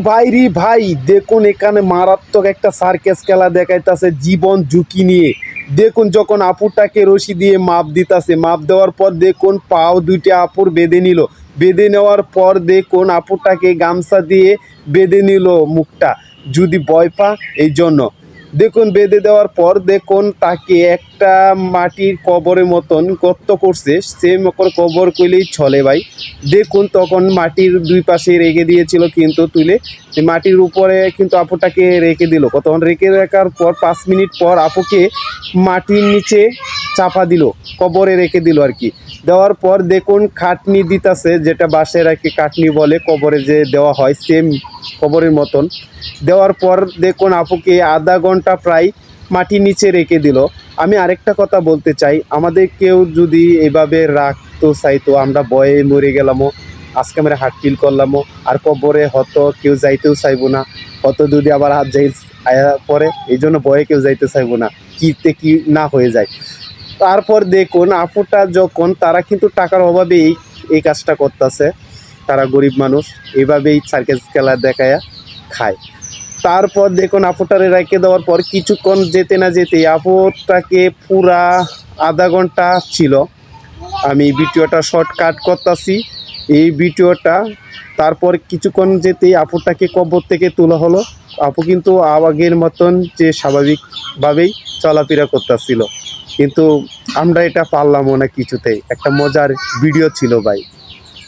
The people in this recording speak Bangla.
ভাই রে ভাই, দেখুন এখানে মারাত্মক একটা সার্কাস খেলা দেখাইতাছে জীবন ঝুঁকি নিয়ে। দেখুন যখন আপুটাকে রশি দিয়ে মাপ দিতাছে, মাপ দেওয়ার পর দেখুন পাও দুইটা আপুর বেঁধে নিল। বেঁধে নেওয়ার পর দেখুন আপুটাকে গামছা দিয়ে বেঁধে নিল মুখটা, যদি ভয় পা এই জন্য। দেখুন বেঁধে দেওয়ার পর দেখুন তাকে একটা মাটির কবরের মতন গর্ত করছে, সেম কবর কইলেই চলে ভাই। দেখুন তখন মাটির দুই পাশে রেখে দিয়েছিল, কিন্তু তুলে মাটির উপরে কিন্তু আপুটাকে রেখে দিল। তখন রেখে রাখার পর 5 মিনিট পর আপুকে মাটির নিচে চাপা দিল, কবরে রেখে দিল আর কি। দেওয়ার পর দেখুন খাটনি দিতাছে, যেটা বাঁশের আর কি কাটনি বলে, কবরে যে দেওয়া হয় সেম কবরের মতন। দেওয়ার পর দেখুন আপুকে আধা ঘন্টা প্রায় মাটির নিচে রেখে দিল। আমি আরেকটা কথা বলতে চাই, আমাদের কেউ যদি এভাবে রাখতো চাইতো, আমরা ভয়ে মরে গেলামও, আজকে আমরা হার্ট ফিল করলামও, আর কবরে হয়তো কেউ যাইতেও চাইবো না। হয়তো যদি আবার হাত যাই আয়া পরে, এই জন্য ভয়ে কেউ যাইতে চাইবো না, কিতে কি না হয়ে যায়। তারপর দেখুন আপুটা যখন, তারা কিন্তু টাকার অভাবেই এই কাজটা করতেছে, তারা গরিব মানুষ, এইভাবেই সার্কাস খেলা দেখায়া খায়। তারপর দেখুন আপুটারে রেখে দেওয়ার পর কিছুক্ষণ যেতে না যেতে আপুটাকে পুরা আধা ঘন্টা ছিল। আমি ভিডিওটা শর্টকাট করতেছি এই ভিডিওটা। তারপর কিছুক্ষণ যেতেই আপুটাকে কবর থেকে তোলা হলো। আপু কিন্তু আগের মতন যে স্বাভাবিকভাবেই চলাফেরা করতেছিল, কিন্তু আমরা এটা পারলামও না কিছুতেই। একটা মজার ভিডিও ছিল ভাই।